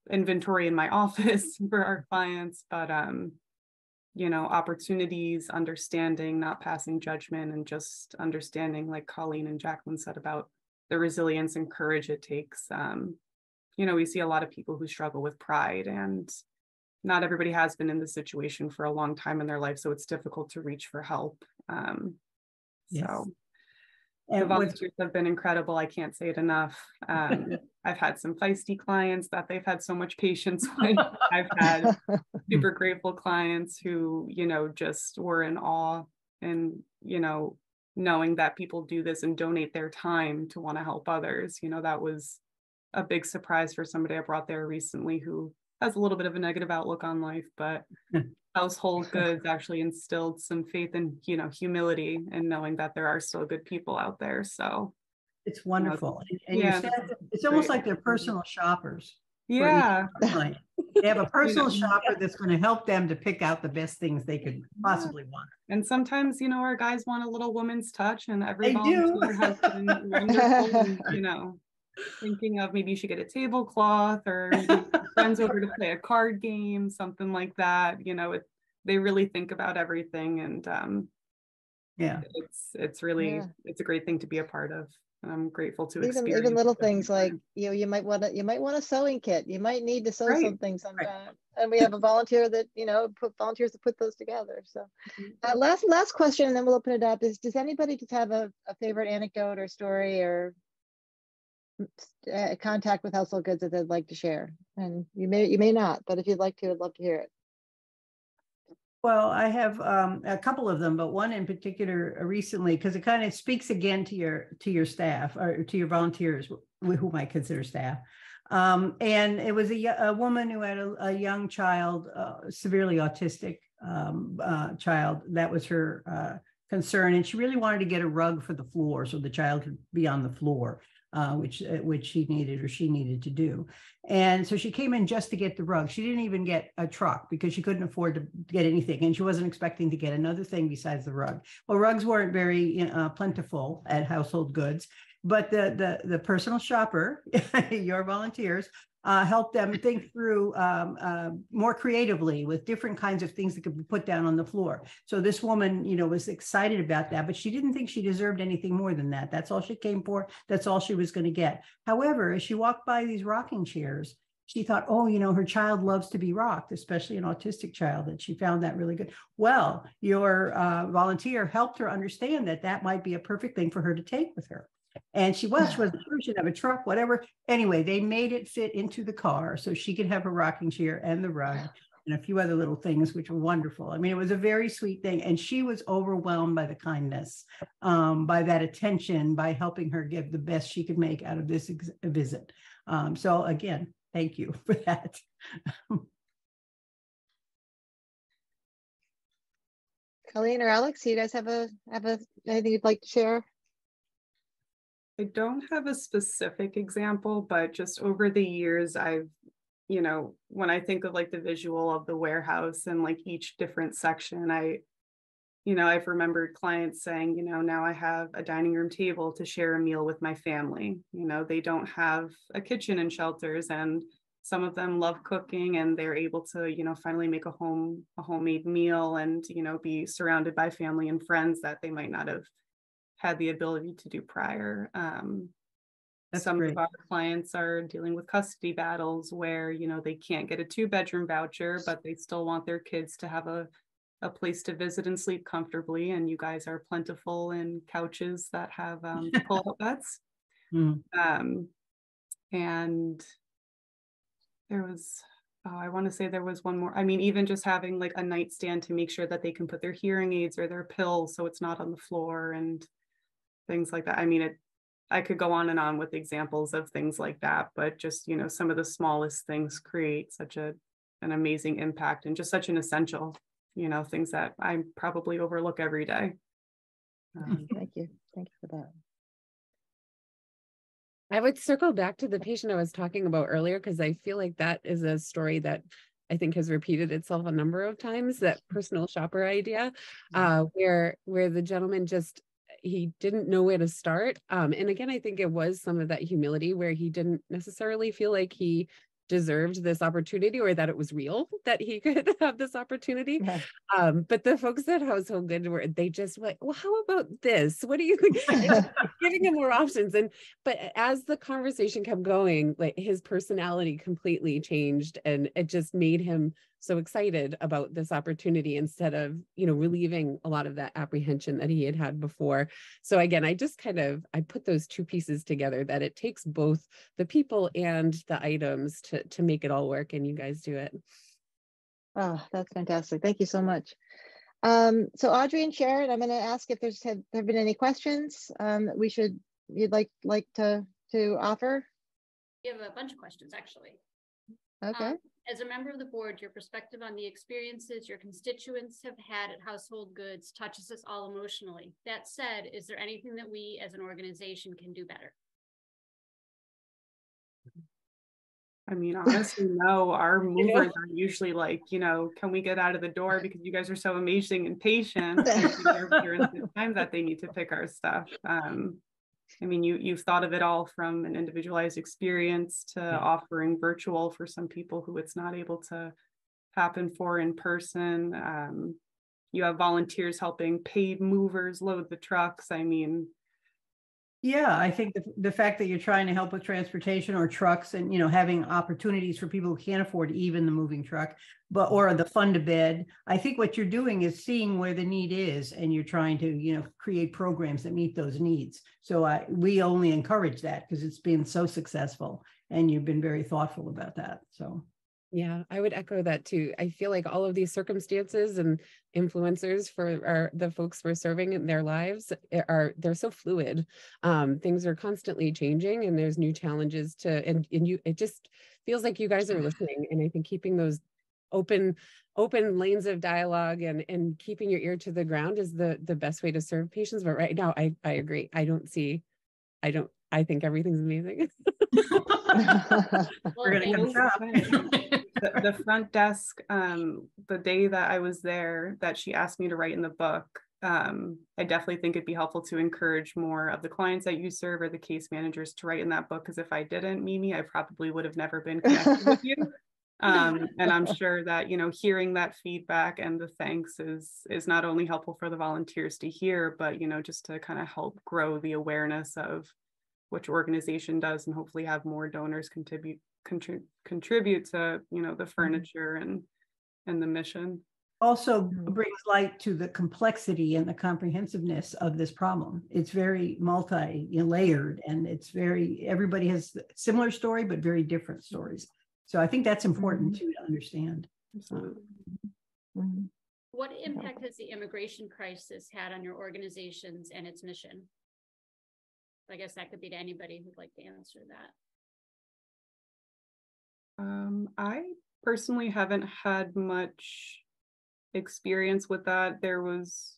inventory in my office for our clients. But opportunities, understanding, not passing judgment, and just understanding, like Colleen and Jacqueline said, about the resilience and courage it takes. We see a lot of people who struggle with pride, and not everybody has been in this situation for a long time in their life, so it's difficult to reach for help. Yes. So the volunteers have been incredible. I can't say it enough. I've had some feisty clients that they've had so much patience with. I've had super grateful clients who, just were in awe, and, knowing that people do this and donate their time to want to help others. That was a big surprise for somebody I brought there recently who has a little bit of a negative outlook on life, but Household Goods actually instilled some faith and, humility, and knowing that there are still good people out there. So it's wonderful. And yeah, it's almost like they're personal shoppers. Yeah. They have a personal shopper that's going to help them to pick out the best things they could possibly want. And sometimes, our guys want a little woman's touch, and every They volunteer has been wonderful. And, thinking of maybe you should get a tablecloth, or friends over to play a card game, something like that. They really think about everything, and it's really it's a great thing to be a part of. I'm grateful to Even experience little it. things like, you might want a sewing kit. You might need to sew Right. something sometime. And we have a volunteer that, volunteers to put those together. So last question, and then we'll open it up, is does anybody just have a favorite anecdote or story or contact with Household Goods that they'd like to share? And you may not, but if you'd like to, I'd love to hear it. Well, I have a couple of them, but one in particular recently, because it kind of speaks again to your staff or to your volunteers, whom I consider staff. And it was a woman who had a young child, severely autistic child. That was her concern, and she really wanted to get a rug for the floor so the child could be on the floor. Which she needed to do. And so she came in just to get the rug. She didn't even get a truck because she couldn't afford to get anything. And she wasn't expecting to get another thing besides the rug. Well, rugs weren't very plentiful at Household Goods, but the personal shopper, your volunteers, helped them think through more creatively with different kinds of things that could be put down on the floor. So this woman, was excited about that, but she didn't think she deserved anything more than that. That's all she came for. That's all she was going to get. However, as she walked by these rocking chairs, she thought, oh, her child loves to be rocked, especially an autistic child, and she found that really good. Well, your volunteer helped her understand that might be a perfect thing for her to take with her. And she wasn't sure she'd have a truck, whatever. Anyway, they made it fit into the car so she could have her rocking chair and the rug and a few other little things, which were wonderful. I mean, it was a very sweet thing. And she was overwhelmed by the kindness, by that attention, by helping her give the best she could make out of this visit. So again, thank you for that. Colleen or Alex, do you guys have anything you'd like to share? I don't have a specific example, but just over the years, I've, when I think of like the visual of the warehouse and like each different section, I've remembered clients saying, now I have a dining room table to share a meal with my family. They don't have a kitchen in shelters, and some of them love cooking, and they're able to, finally make a homemade meal and, be surrounded by family and friends that they might not have had the ability to do prior. Some of our clients are dealing with custody battles where, they can't get a 2-bedroom voucher, but they still want their kids to have a place to visit and sleep comfortably. And you guys are plentiful in couches that have pull-out beds. And there was, I want to say there was one more. I mean, even just having like a nightstand to make sure that they can put their hearing aids or their pills so it's not on the floor and things like that. I mean, I could go on and on with examples of things like that, but just, some of the smallest things create such an amazing impact and just such an essential, things that I probably overlook every day. Thank you for that. I would circle back to the patient I was talking about earlier, because I feel like that is a story that I think has repeated itself a number of times, that personal shopper idea, where the gentleman he didn't know where to start. And again, I think it was some of that humility where he didn't necessarily feel like he deserved this opportunity or that it was real that he could have this opportunity. Yeah. But the folks at Household Good they just were like, well, how about this? What do you think? Giving him more options. But as the conversation kept going, like his personality completely changed, and it just made him so excited about this opportunity instead of, relieving a lot of that apprehension that he had before. So again, I just I put those two pieces together, that it takes both the people and the items to make it all work, and you guys do it. Oh, that's fantastic. Thank you so much. So Audrey and Sharon, I'm going to ask if there have been any questions you'd like to offer. We have a bunch of questions, actually. Okay. As a member of the board, your perspective on the experiences your constituents have had at Household Goods touches us all emotionally. That said, is there anything that we as an organization can do better? I mean, honestly, no, our movers are usually like, can we get out of the door because you guys are so amazing and patient during the time that they need to pick our stuff. I mean, you've thought of it all from an individualized experience to offering virtual for some people who it's not able to happen for in person. You have volunteers helping paid movers load the trucks. I mean, Yeah, I think the fact that you're trying to help with transportation or trucks and, having opportunities for people who can't afford even the moving truck, or the fund a bed. I think what you're doing is seeing where the need is and you're trying to, create programs that meet those needs. So we only encourage that because it's been so successful and you've been very thoughtful about that. So. Yeah, I would echo that too. I feel like all of these circumstances and influencers for the folks we're serving in their lives they're so fluid. Things are constantly changing and there's new challenges it just feels like you guys are listening. And I think keeping those open lanes of dialogue and keeping your ear to the ground is the best way to serve patients. But right now, I agree. I think everything's amazing. We're going to the front desk, the day that I was there, that she asked me to write in the book, I definitely think it'd be helpful to encourage more of the clients that you serve or the case managers to write in that book, because if I didn't, Mimi, I probably would have never been connected with you. And I'm sure that, hearing that feedback and the thanks is not only helpful for the volunteers to hear, but, just to kind of help grow the awareness of what your organization does and hopefully have more donors contribute to, the furniture and the mission. Also brings light to the complexity and the comprehensiveness of this problem. It's very multi-layered and everybody has a similar story, but very different stories. So I think that's important too to understand. Absolutely. What impact has the immigration crisis had on your organizations and its mission? I guess that could be to anybody who'd like to answer that. I personally haven't had much experience with that. There was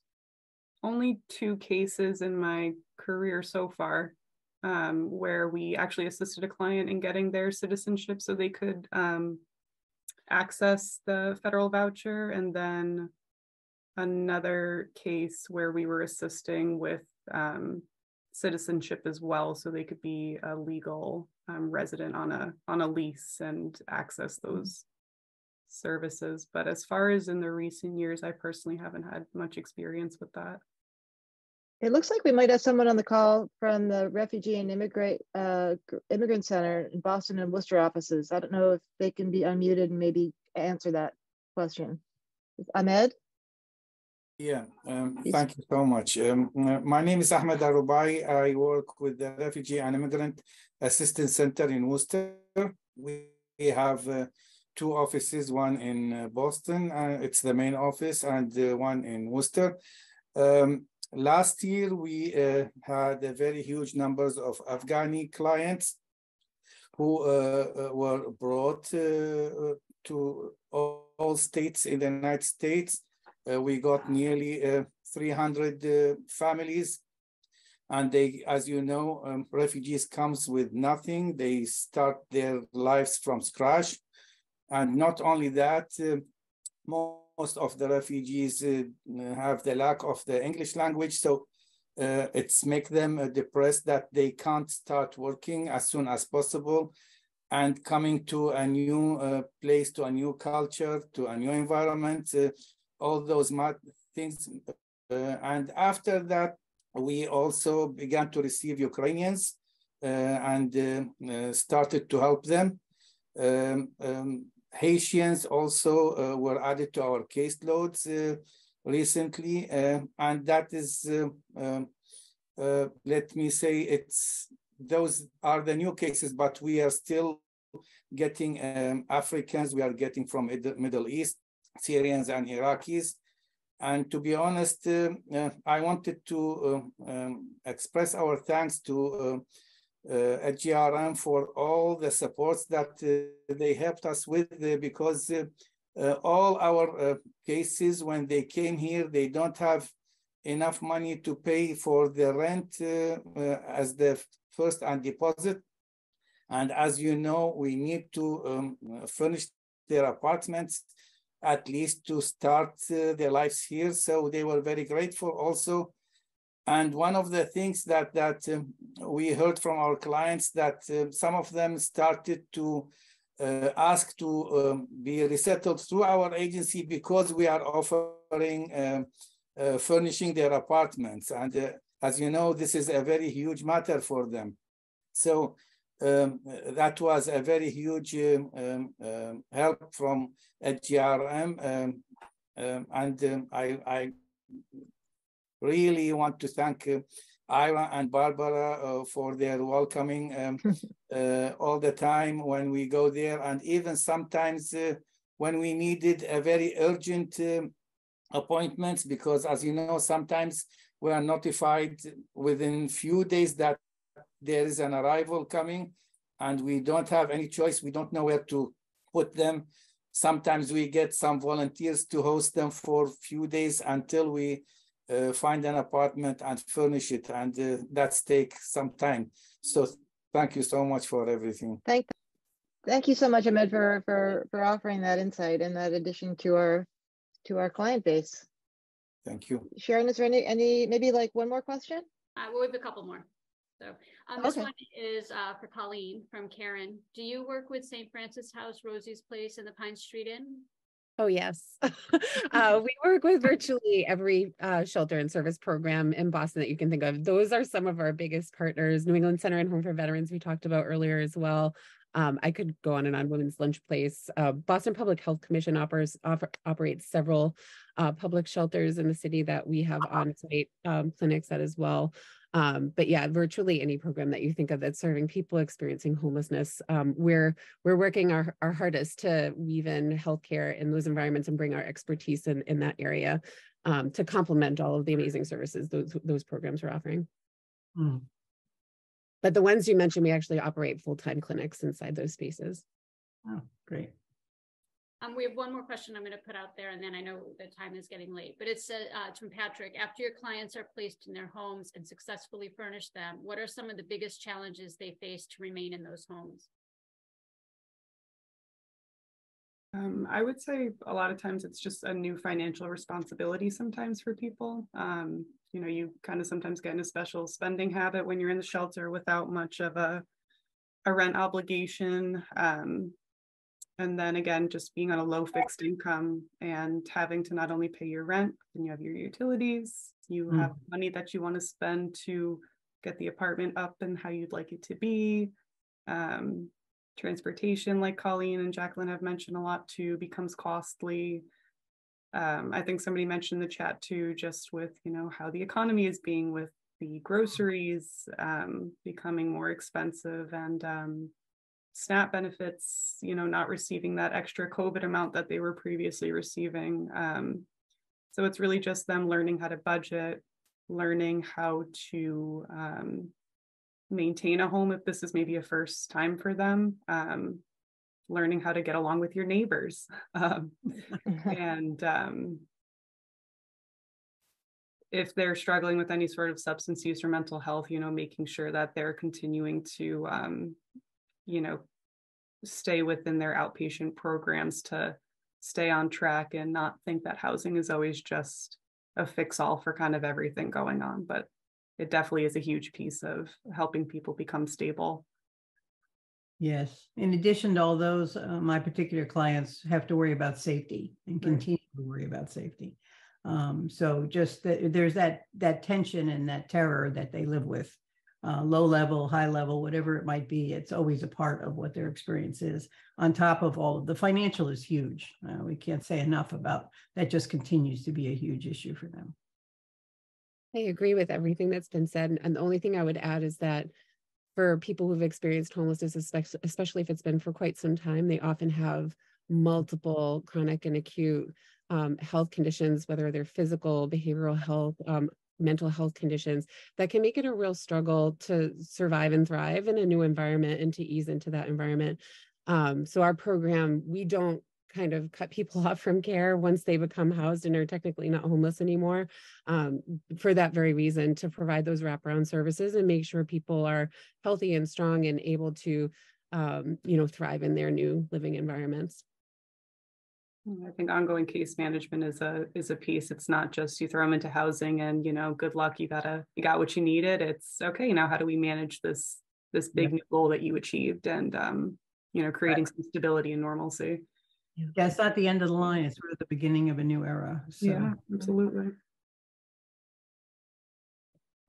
only 2 cases in my career so far where we actually assisted a client in getting their citizenship so they could access the federal voucher, and then another case where we were assisting with citizenship as well, so they could be a legal resident on a lease and access those services. But as far as in the recent years, I personally haven't had much experience with that. It looks like we might have someone on the call from the Refugee and Immigrant Center in Boston and Worcester offices. I don't know if they can be unmuted and maybe answer that question. Ahmed? Yeah, thank you so much. My name is Ahmed Arubai. I work with the Refugee and Immigrant Assistance Center in Worcester. We have 2 offices, one in Boston, it's the main office, and one in Worcester. Last year, we had a very huge numbers of Afghani clients who were brought to all states in the United States. We got nearly 300 families, and they, as you know, refugees comes with nothing. They start their lives from scratch, and not only that, most of the refugees have the lack of the English language, so it's make them depressed that they can't start working as soon as possible, and coming to a new place, to a new culture, to a new environment. All those things. And after that, we also began to receive Ukrainians and started to help them. Haitians also were added to our caseloads recently. And that is, let me say, those are the new cases, but we are still getting Africans, we are getting from the Middle East, Syrians and Iraqis. And to be honest, I wanted to express our thanks to GRM for all the supports that they helped us with, because all our cases, when they came here, they don't have enough money to pay for the rent as the first and deposit. And as you know, we need to furnish their apartments at least to start their lives here. So they were very grateful also. And one of the things that we heard from our clients, that some of them started to ask to be resettled through our agency because we are offering furnishing their apartments. And as you know, this is a very huge matter for them. So that was a very huge help from HGRM. I really want to thank Ira and Barbara for their welcoming all the time when we go there, and even sometimes when we needed a very urgent appointments, because as you know, sometimes we are notified within few days that there is an arrival coming and we don't have any choice. We don't know where to put them. Sometimes we get some volunteers to host them for a few days until we find an apartment and furnish it, and that's take some time. So thank you so much for everything. Thank you so much, Ahmed, for offering that insight and that addition to our client base. Thank you. Sharon, is there any maybe like one more question? We have a couple more. So this one is for Colleen from Karen. Do you work with St. Francis House, Rosie's Place, and the Pine Street Inn? Oh, yes. We work with virtually every shelter and service program in Boston that you can think of. Those are some of our biggest partners. New England Center and Home for Veterans we talked about earlier as well. I could go on and on. Women's Lunch Place. Boston Public Health Commission operates several public shelters in the city that we have on-site clinics at as well. But yeah, virtually any program that you think of that's serving people experiencing homelessness, we're working our hardest to weave in healthcare in those environments and bring our expertise in that area to complement all of the amazing services those programs are offering. Mm. But the ones you mentioned, we actually operate full-time clinics inside those spaces. Oh, great. We have one more question I'm going to put out there, and then I know the time is getting late, but it's from Patrick. After your clients are placed in their homes and successfully furnish them, what are some of the biggest challenges they face to remain in those homes? I would say a lot of times it's just a new financial responsibility sometimes for people. You know, you kind of sometimes get in a special spending habit when you're in the shelter without much of a rent obligation. And then again, just being on a low fixed income and having to not only pay your rent, and you have your utilities, you have money that you want to spend to get the apartment up and how you'd like it to be. Transportation, like Colleen and Jacqueline have mentioned a lot too, becomes costly. I think somebody mentioned in the chat too, just with, you know, how the economy is being with the groceries becoming more expensive, and SNAP benefits, you know, not receiving that extra COVID amount that they were previously receiving. So it's really just them learning how to budget, learning how to maintain a home if this is maybe a first time for them, learning how to get along with your neighbors. And if they're struggling with any sort of substance use or mental health, you know, making sure that they're continuing to, you know, stay within their outpatient programs to stay on track and not think that housing is always just a fix-all for kind of everything going on. But it definitely is a huge piece of helping people become stable. Yes. In addition to all those, my particular clients have to worry about safety and continue to worry about safety. So just there's that tension and that terror that they live with, low level, high level, whatever it might be. It's always a part of what their experience is. On top of all of the financial is huge. We can't say enough about that. Just continues to be a huge issue for them. I agree with everything that's been said. And the only thing I would add is that for people who've experienced homelessness, especially if it's been for quite some time, they often have multiple chronic and acute health conditions, whether they're physical, behavioral health, mental health conditions, that can make it a real struggle to survive and thrive in a new environment and to ease into that environment. So our program, we don't kind of cut people off from care once they become housed and are technically not homeless anymore, for that very reason, to provide those wraparound services and make sure people are healthy and strong and able to, you know, thrive in their new living environments. I think ongoing case management is a piece. It's not just you throw them into housing and, you know, good luck, you got what you needed. It's okay, now how do we manage this big new goal that you achieved, and you know, creating some stability and normalcy. Yeah, it's not the end of the line. It's sort of the beginning of a new era. So. Yeah, absolutely.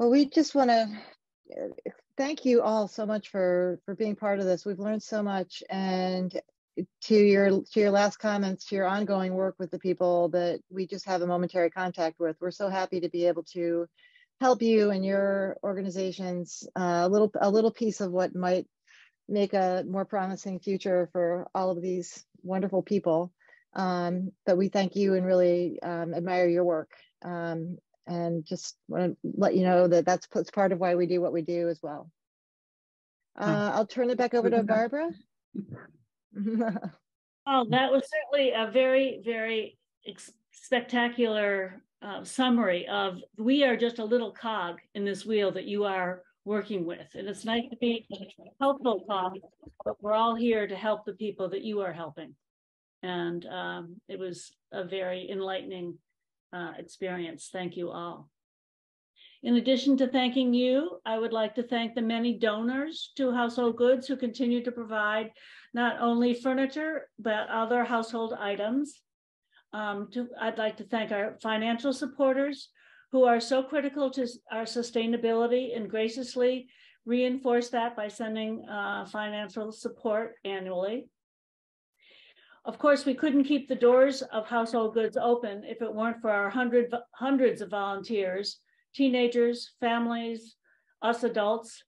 Well, we just want to thank you all so much for being part of this. We've learned so much, and to your last comments, to your ongoing work with the people that we just have a momentary contact with. We're so happy to be able to help you and your organizations a little piece of what might make a more promising future for all of these wonderful people. But we thank you and really admire your work. And just want to let you know that that's part of why we do what we do as well. I'll turn it back over to Barbara. Oh, that was certainly a very, very spectacular summary of, we are just a little cog in this wheel that you are working with. And it's nice to be a helpful cog, but we're all here to help the people that you are helping. And it was a very enlightening experience. Thank you all. In addition to thanking you, I would like to thank the many donors to Household Goods who continue to provide not only furniture, but other household items. I'd like to thank our financial supporters who are so critical to our sustainability and graciously reinforce that by sending financial support annually. Of course, we couldn't keep the doors of Household Goods open if it weren't for our hundreds of volunteers, teenagers, families, us adults,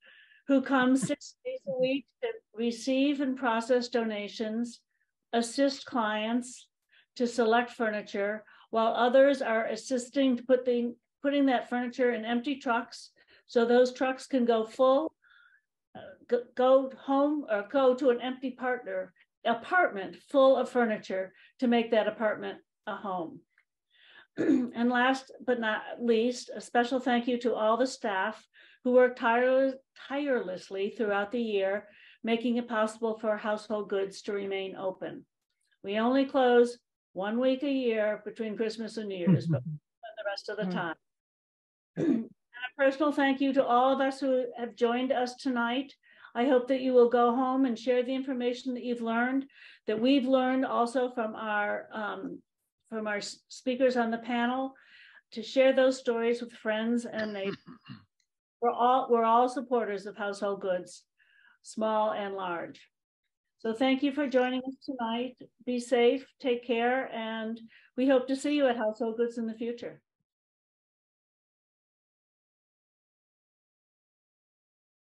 who come 6 days a week to receive and process donations, assist clients to select furniture, while others are assisting to putting that furniture in empty trucks so those trucks can go full, go home or go to an empty apartment full of furniture to make that apartment a home. And last but not least, a special thank you to all the staff who work tirelessly throughout the year, making it possible for Household Goods to remain open. We only close 1 week a year between Christmas and New Year's, but the rest of the time. And a personal thank you to all of us who have joined us tonight. I hope that you will go home and share the information that you've learned, that we've learned also from our speakers on the panel, to share those stories with friends and neighbors. We're all supporters of Household Goods, small and large. So thank you for joining us tonight. Be safe, take care, and we hope to see you at Household Goods in the future.